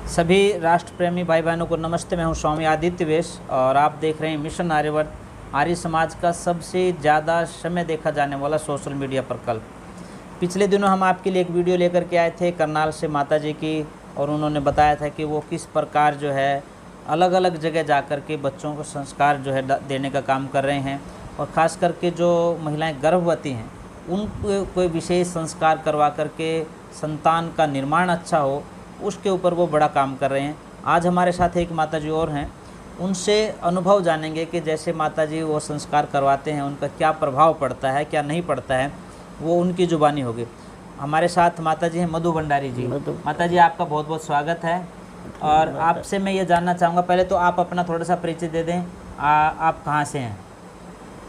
सभी राष्ट्र प्रेमी भाई बहनों को नमस्ते। मैं हूं स्वामी आदित्य वेश और आप देख रहे हैं मिशन आर्यवर्त, आर्य समाज का सबसे ज़्यादा समय देखा जाने वाला सोशल मीडिया प्रकल्प। पिछले दिनों हम आपके लिए एक वीडियो लेकर के आए थे करनाल से माता जी की, और उन्होंने बताया था कि वो किस प्रकार जो है अलग अलग जगह जा कर के बच्चों को संस्कार जो है देने का काम कर रहे हैं, और ख़ास करके जो महिलाएं गर्भवती हैं उनको कोई विशेष संस्कार करवा करके संतान का निर्माण अच्छा हो, उसके ऊपर वो बड़ा काम कर रहे हैं। आज हमारे साथ एक माता जी और हैं, उनसे अनुभव जानेंगे कि जैसे माता जी वो संस्कार करवाते हैं उनका क्या प्रभाव पड़ता है, क्या नहीं पड़ता है, वो उनकी जुबानी होगी। हमारे साथ माता जी हैं मधु भंडारी जी। माता जी आपका बहुत बहुत स्वागत है। और आपसे मैं ये जानना चाहूँगा, पहले तो आप अपना थोड़ा सा परिचय दे दें। आप कहाँ से हैं?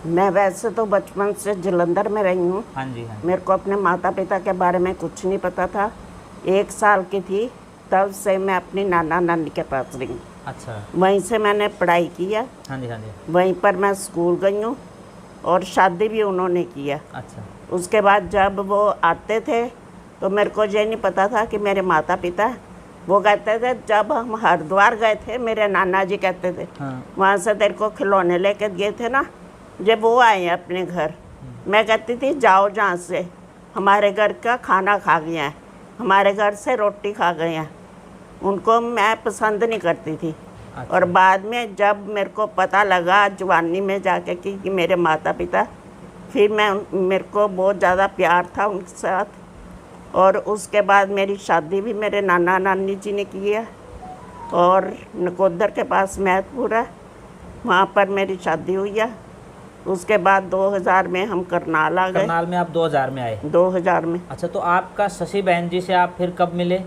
मैं वैसे तो बचपन से जलंधर में रही हूँ। हाँ जी। हाँ, मेरे को अपने माता पिता के बारे में कुछ नहीं पता था। 1 साल की थी तब से मैं अपनी नाना नानी के पास रही हूँ। अच्छा। वहीं से मैंने पढ़ाई किया। हाँ जी। हाँ जी। वहीं पर मैं स्कूल गई हूँ और शादी भी उन्होंने किया। अच्छा। उसके बाद जब वो आते थे तो मेरे को ये नहीं पता था कि मेरे माता पिता, वो कहते थे, जब हम हरिद्वार गए थे मेरे नाना जी कहते थे, हाँ। वहाँ से तेरे को खिलौने लेकर गए थे ना, जब वो आए हैं अपने घर, मैं कहती थी जाओ जहाँ से, हमारे घर का खाना खा गया है, हमारे घर से रोटी खा गए हैं। उनको मैं पसंद नहीं करती थी। अच्छा। और बाद में जब मेरे को पता लगा जवानी में जाके कि मेरे माता पिता, फिर मेरे को बहुत ज़्यादा प्यार था उनके साथ। और उसके बाद मेरी शादी भी मेरे नाना नानी जी ने की है, और नकोदर के पास महतपुर है, वहाँ पर मेरी शादी हुई है। उसके बाद 2000 में हम करनाल आ गए। करनाल में आप 2000 में आए? 2000 में। अच्छा, तो आपका शशि बहन जी से आप फिर कब मिले?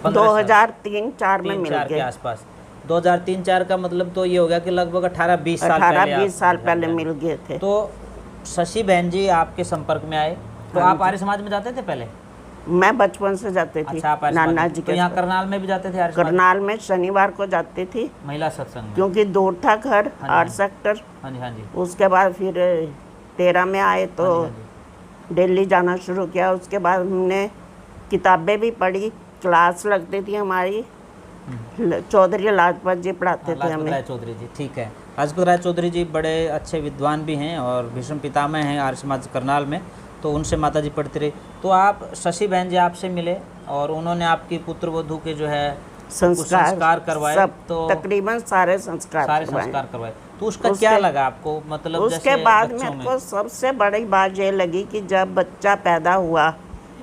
2003-04 में मिल गए के गए। आसपास। 2003-04 का मतलब तो ये हो गया कि लगभग 18-20 साल पहले 18-20 साल पहले मिल गए थे। तो शशि बहन जी आपके संपर्क में आए, तो आप आर्य समाज में जाते थे पहले? मैं बचपन से जाती थी। अच्छा, आप नाना जी तो के यहाँ करनाल में भी जाते थे? करनाल में शनिवार को जाती थी, महिला सत्संग में, क्योंकि दूर था घर, 8 सेक्टर। हाँ जी। हाँ जी। उसके बाद फिर 13 में आए तो दिल्ली जाना शुरू किया। उसके बाद हमने किताबें भी पढ़ी, क्लास लगती थी हमारी, चौधरी लाजपत जी पढ़ाते थे हमें। राय चौधरी जी, ठीक है। लाजपत राय चौधरी जी बड़े अच्छे विद्वान भी हैं और भीष्म पितामह हैं आर्य समाज करनाल में, तो उनसे माता जी पढ़ती रही। तो आप शशि बहन जी आपसे मिले और उन्होंने आपकी पुत्र वधू के जो है संस्कार करवाए, तो तकरीबन सारे संस्कार करवाए। तो उसका क्या लगा आपको? मतलब उसके बाद मेरे को सबसे बड़ी बात ये लगी कि जब बच्चा पैदा हुआ,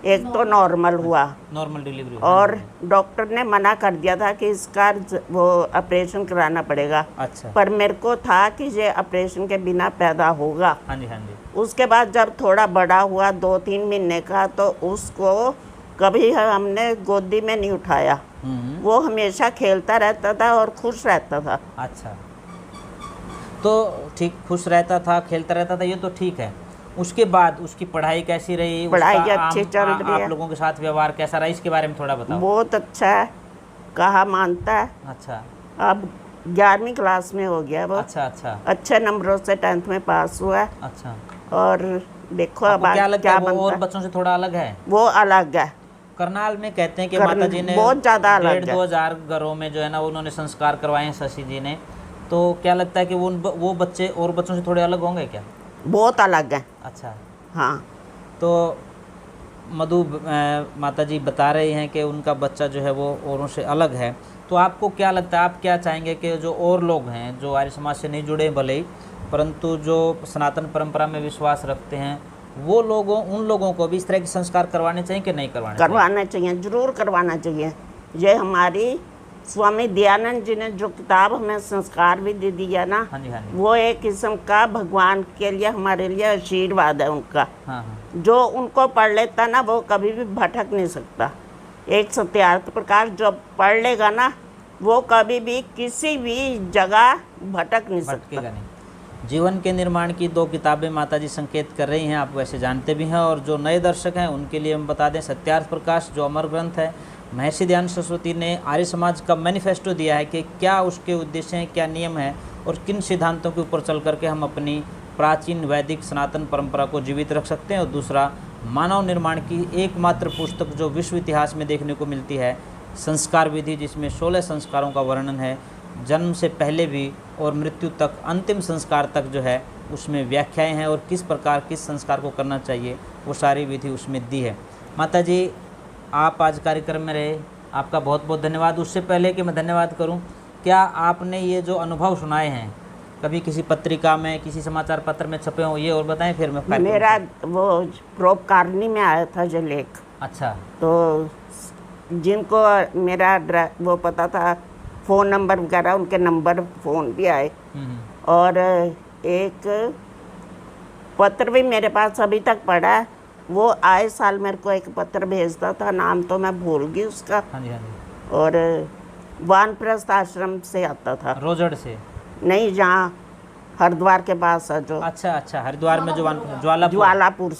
एक तो नॉर्मल हुआ, नॉर्मल डिलीवरी, और डॉक्टर ने मना कर दिया था कि इसका वो ऑपरेशन कराना पड़ेगा। अच्छा। पर मेरे को था कि ये ऑपरेशन के बिना पैदा होगा। हाँ जी। हाँ जी। उसके बाद जब थोड़ा बड़ा हुआ 2-3 महीने का, तो उसको कभी हमने गोदी में नहीं उठाया। वो हमेशा खेलता रहता था और खुश रहता था। अच्छा, तो ठीक, खुश रहता था, खेलता रहता था, ये तो ठीक है। उसके बाद उसकी पढ़ाई कैसी रही? पढ़ाई अच्छी चल रही है। आप लोगों के साथ व्यवहार कैसा रहा, इसके बारे में थोड़ा बताओ। बहुत अच्छा है, कहा मानता है। अच्छा। अब 11वीं क्लास में हो गया वो। अच्छा। अच्छे नंबरों से 10th में पास हुआ है। अच्छा। और देखो अब क्या लगता है, वो और बनता बच्चों से थोड़ा अलग है? वो अलग है। करनाल में कहते हैं कि माता जी ने बहुत ज़्यादा अलग है। 1500 घरों में जो है ना उन्होंने संस्कार करवाए हैं शशि जी ने। तो क्या लगता है कि वो बच्चे और बच्चों से थोड़े अलग होंगे क्या? बहुत अलग है। अच्छा। हाँ। तो मधु माता जी बता रही हैं कि उनका बच्चा जो है वो औरों से अलग है। तो आपको क्या लगता है, आप क्या चाहेंगे कि जो और लोग हैं जो आर्य समाज से नहीं जुड़े भले ही, परंतु जो सनातन परंपरा में विश्वास रखते हैं, वो उन लोगों को भी इस तरह के संस्कार करवाने चाहिए कि नहीं करवाना चाहिए? जरूर करवाना चाहिए। ये हमारी स्वामी दयानंद जी ने जो किताब हमें संस्कार भी दे दिया ना, हाँ जी। हाँ जी। वो एक किस्म का भगवान के लिए हमारे लिए आशीर्वाद है उनका। हाँ। जो उनको पढ़ लेता ना, वो कभी भी भटक नहीं सकता। एक सत्यार्थ प्रकाश जो पढ़ लेगा ना, वो कभी भी किसी भी जगह भटक नहीं सकता। नहीं। जीवन के निर्माण की 2 किताबें माता जी संकेत कर रही हैं, आप वैसे जानते भी हैं। और जो नए दर्शक हैं उनके लिए हम बता दें, सत्यार्थ प्रकाश जो अमर ग्रंथ है, महर्षि दयानंद सरस्वती ने आर्य समाज का मैनिफेस्टो दिया है कि क्या उसके उद्देश्य हैं, क्या नियम है, और किन सिद्धांतों के ऊपर चल करके हम अपनी प्राचीन वैदिक सनातन परंपरा को जीवित रख सकते हैं। और दूसरा मानव निर्माण की एकमात्र पुस्तक जो विश्व इतिहास में देखने को मिलती है, संस्कार विधि, जिसमें 16 संस्कारों का वर्णन है। जन्म से पहले भी और मृत्यु तक, अंतिम संस्कार तक जो है उसमें व्याख्याएं हैं और किस प्रकार किस संस्कार को करना चाहिए वो सारी विधि उसमें दी है। माता जी, आप आज कार्यक्रम में रहे, आपका बहुत बहुत धन्यवाद। उससे पहले कि मैं धन्यवाद करूं, क्या आपने ये जो अनुभव सुनाए हैं कभी किसी पत्रिका में, किसी समाचार पत्र में छपे हों, ये और बताएं फिर मैं। मेरा वो परोपकारिणी में आया था जो लेख। अच्छा। तो जिनको मेरा वो पता था, फ़ोन नंबर वगैरह, उनके नंबर फ़ोन भी आए। और एक पत्र भी मेरे पास अभी तक पड़ा है। वो आए साल मेरे को एक पत्र भेजता था, नाम तो मैं भूल गई उसका। हाँ जी, हाँ जी। और वानप्रस्थ आश्रम से आता था। रोजड़ से नहीं, जहाँ हरिद्वार के पास है जो। अच्छा अच्छा, हरिद्वार में जो ज्वालापुर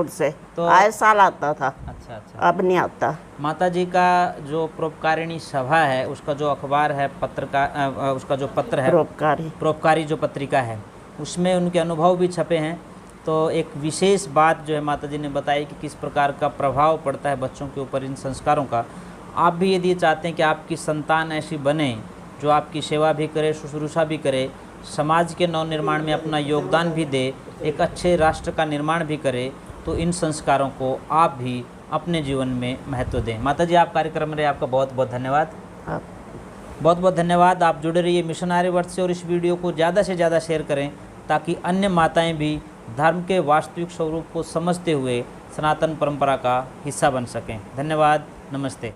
से तो आए साल आता था। अच्छा अच्छा, अब नहीं आता। माता जी का जो परोपकारिणी सभा है, उसका जो अखबार है, उसका जो पत्र है, परोपकारी जो पत्रिका है, उसमें उनके अनुभव भी छपे हैं। तो एक विशेष बात जो है माता जी ने बताई कि किस प्रकार का प्रभाव पड़ता है बच्चों के ऊपर इन संस्कारों का। आप भी यदि चाहते हैं कि आपकी संतान ऐसी बने जो आपकी सेवा भी करे, शुश्रूषा भी करे, समाज के नवनिर्माण में अपना योगदान भी दे, एक अच्छे राष्ट्र का निर्माण भी करे, तो इन संस्कारों को आप भी अपने जीवन में महत्व दें। माता जी, आप कार्यक्रम में रहे, आपका बहुत बहुत धन्यवाद। बहुत बहुत धन्यवाद। आप जुड़े रहिए मिशन आर्यवर्त से और इस वीडियो को ज़्यादा से ज़्यादा शेयर करें ताकि अन्य माताएं भी धर्म के वास्तविक स्वरूप को समझते हुए सनातन परंपरा का हिस्सा बन सकें। धन्यवाद। नमस्ते।